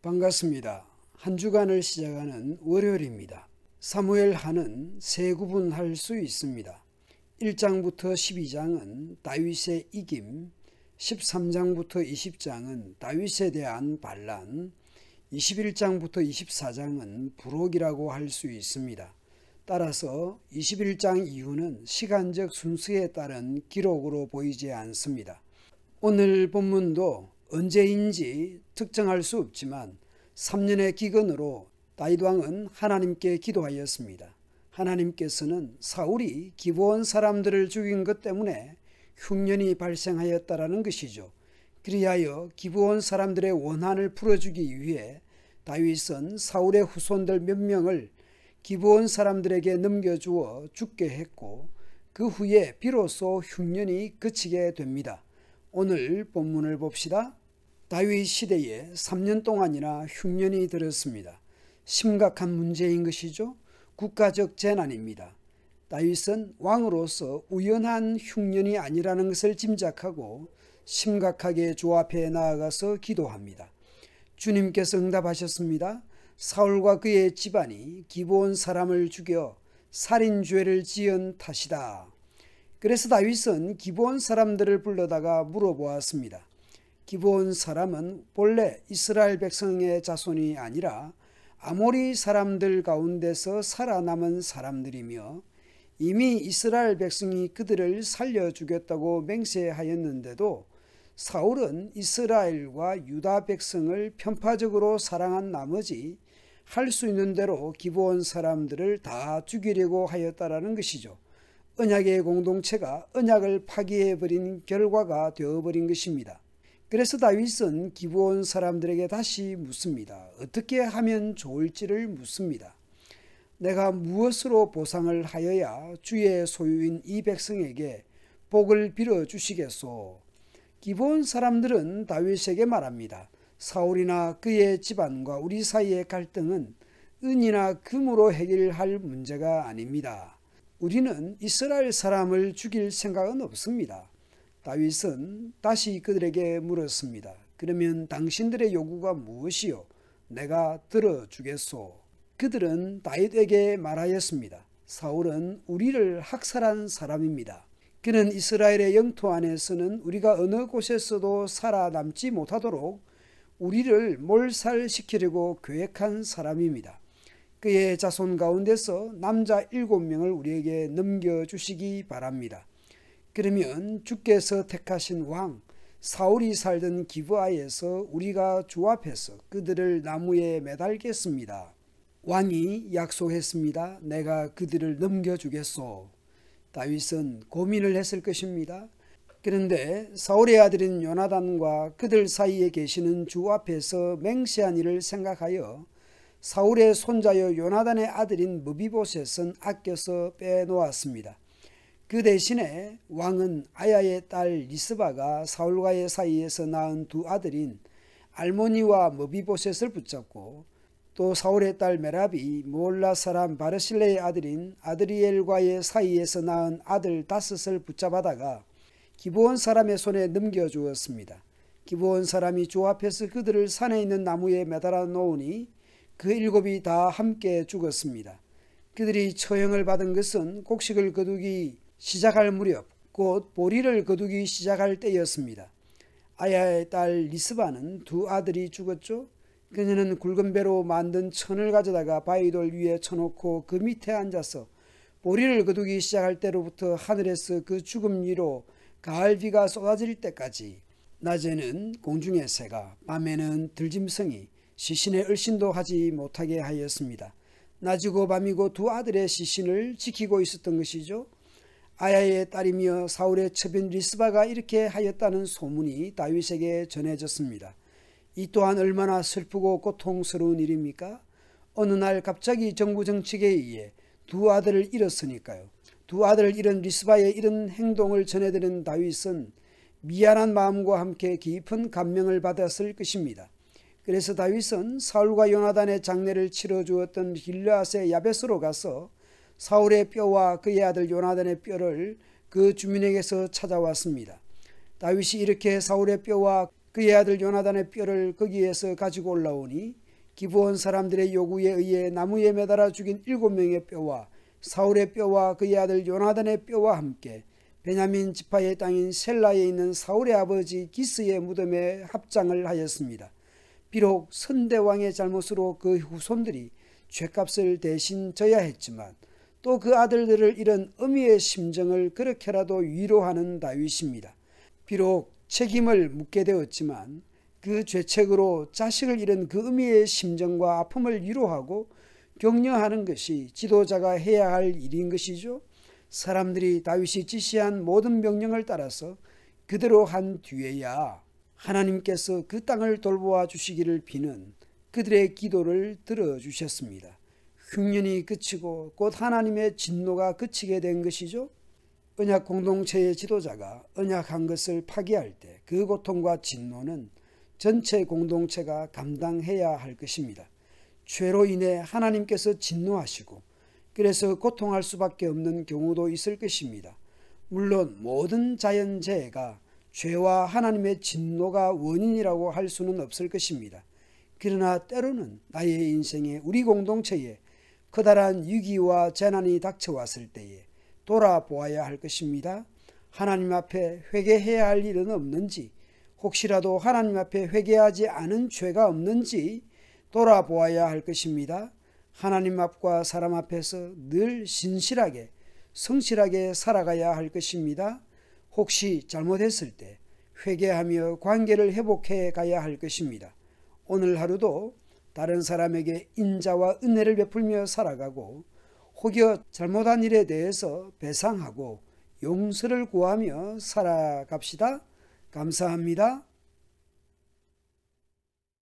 반갑습니다. 한 주간을 시작하는 월요일입니다. 사무엘 하는 세 구분할 수 있습니다. 1장부터 12장은 다윗의 이김, 13장부터 20장은 다윗에 대한 반란, 21장부터 24장은 부록이라고 할 수 있습니다. 따라서 21장 이후는 시간적 순서에 따른 기록으로 보이지 않습니다. 오늘 본문도 언제인지 특정할 수 없지만 3년의 기근으로 다윗 왕은 하나님께 기도하였습니다. 하나님께서는 사울이 기브온 사람들을 죽인 것 때문에 흉년이 발생하였다라는 것이죠. 그리하여 기브온 사람들의 원한을 풀어주기 위해 다윗은 사울의 후손들 몇 명을 기브온 사람들에게 넘겨주어 죽게 했고 그 후에 비로소 흉년이 그치게 됩니다. 오늘 본문을 봅시다. 다윗 시대에 3년 동안이나 흉년이 들었습니다. 심각한 문제인 것이죠. 국가적 재난입니다. 다윗은 왕으로서 우연한 흉년이 아니라는 것을 짐작하고 심각하게 주 앞에 나아가서 기도합니다. 주님께서 응답하셨습니다. 사울과 그의 집안이 기브온 사람을 죽여 살인죄를 지은 탓이다. 그래서 다윗은 기브온 사람들을 불러다가 물어보았습니다. 기브온 사람은 본래 이스라엘 백성의 자손이 아니라 아모리 사람들 가운데서 살아남은 사람들이며 이미 이스라엘 백성이 그들을 살려 죽였다고 맹세하였는데도 사울은 이스라엘과 유다 백성을 편파적으로 사랑한 나머지 할 수 있는 대로 기브온 사람들을 다 죽이려고 하였다라는 것이죠. 언약의 공동체가 언약을 파기해버린 결과가 되어버린 것입니다. 그래서 다윗은 기브온 사람들에게 다시 묻습니다. 어떻게 하면 좋을지를 묻습니다. 내가 무엇으로 보상을 하여야 주의 소유인 이 백성에게 복을 빌어주시겠소? 기브온 사람들은 다윗에게 말합니다. 사울이나 그의 집안과 우리 사이의 갈등은 은이나 금으로 해결할 문제가 아닙니다. 우리는 이스라엘 사람을 죽일 생각은 없습니다. 다윗은 다시 그들에게 물었습니다. 그러면 당신들의 요구가 무엇이요? 내가 들어주겠소. 그들은 다윗에게 말하였습니다. 사울은 우리를 학살한 사람입니다. 그는 이스라엘의 영토 안에서는 우리가 어느 곳에서도 살아남지 못하도록 우리를 몰살시키려고 계획한 사람입니다. 그의 자손 가운데서 남자 7명을 우리에게 넘겨주시기 바랍니다. 그러면 주께서 택하신 왕 사울이 살던 기브아에서 우리가 주 앞에서 그들을 나무에 매달겠습니다. 왕이 약속했습니다. 내가 그들을 넘겨주겠소. 다윗은 고민을 했을 것입니다. 그런데 사울의 아들인 요나단과 그들 사이에 계시는 주 앞에서 맹세한 일을 생각하여 사울의 손자여 요나단의 아들인 무비보셋은 아껴서 빼놓았습니다. 그 대신에 왕은 아야의 딸 리스바가 사울과의 사이에서 낳은 두 아들인 알모니와 무비보셋을 붙잡고 또 사울의 딸 메랍이 모올라 사람 바르실레의 아들인 아드리엘과의 사이에서 낳은 아들 5을 붙잡아다가 기브온 사람의 손에 넘겨주었습니다. 기브온 사람이 주 앞에서 그들을 산에 있는 나무에 매달아 놓으니 그 7이 다 함께 죽었습니다. 그들이 처형을 받은 것은 곡식을 거두기 시작할 무렵 곧 보리를 거두기 시작할 때였습니다. 아야의 딸 리스바는 두 아들이 죽었죠. 그녀는 굵은 배로 만든 천을 가져다가 바위돌 위에 쳐놓고 그 밑에 앉아서 보리를 거두기 시작할 때로부터 하늘에서 그 죽음 위로 가을비가 쏟아질 때까지 낮에는 공중의 새가 밤에는 들짐승이 시신의 얼씬도 하지 못하게 하였습니다. 낮이고 밤이고 두 아들의 시신을 지키고 있었던 것이죠. 아야의 딸이며 사울의 첩인 리스바가 이렇게 하였다는 소문이 다윗에게 전해졌습니다. 이 또한 얼마나 슬프고 고통스러운 일입니까? 어느 날 갑자기 정부 정책에 의해 두 아들을 잃었으니까요. 두 아들을 잃은 리스바의 이런 행동을 전해들은 다윗은 미안한 마음과 함께 깊은 감명을 받았을 것입니다. 그래서 다윗은 사울과 요나단의 장례를 치러주었던 길르앗의 야벳으로 가서 사울의 뼈와 그의 아들 요나단의 뼈를 그 주민에게서 찾아왔습니다. 다윗이 이렇게 사울의 뼈와 그의 아들 요나단의 뼈를 거기에서 가지고 올라오니 기브온 사람들의 요구에 의해 나무에 매달아 죽인 7명의 뼈와 사울의 뼈와 그의 아들 요나단의 뼈와 함께 베냐민 지파의 땅인 셀라에 있는 사울의 아버지 기스의 무덤에 합장을 하였습니다. 비록 선대왕의 잘못으로 그 후손들이 죗값을 대신 져야 했지만 또 그 아들들을 잃은 어미의 심정을 그렇게라도 위로하는 다윗입니다. 비록 책임을 묻게 되었지만 그 죄책으로 자식을 잃은 그 어미의 심정과 아픔을 위로하고 격려하는 것이 지도자가 해야 할 일인 것이죠. 사람들이 다윗이 지시한 모든 명령을 따라서 그대로 한 뒤에야 하나님께서 그 땅을 돌보아 주시기를 비는 그들의 기도를 들어주셨습니다. 흉년이 그치고 곧 하나님의 진노가 그치게 된 것이죠. 언약 공동체의 지도자가 언약한 것을 파기할 때 그 고통과 진노는 전체 공동체가 감당해야 할 것입니다. 죄로 인해 하나님께서 진노하시고 그래서 고통할 수밖에 없는 경우도 있을 것입니다. 물론 모든 자연재해가 죄와 하나님의 진노가 원인이라고 할 수는 없을 것입니다. 그러나 때로는 나의 인생에 우리 공동체에 커다란 위기와 재난이 닥쳐왔을 때에 돌아보아야 할 것입니다. 하나님 앞에 회개해야 할 일은 없는지, 혹시라도 하나님 앞에 회개하지 않은 죄가 없는지 돌아보아야 할 것입니다. 하나님 앞과 사람 앞에서 늘 신실하게 성실하게 살아가야 할 것입니다. 혹시 잘못했을 때 회개하며 관계를 회복해 가야 할 것입니다. 오늘 하루도 다른 사람에게 인자와 은혜를 베풀며 살아가고 혹여 잘못한 일에 대해서 배상하고 용서를 구하며 살아갑시다. 감사합니다.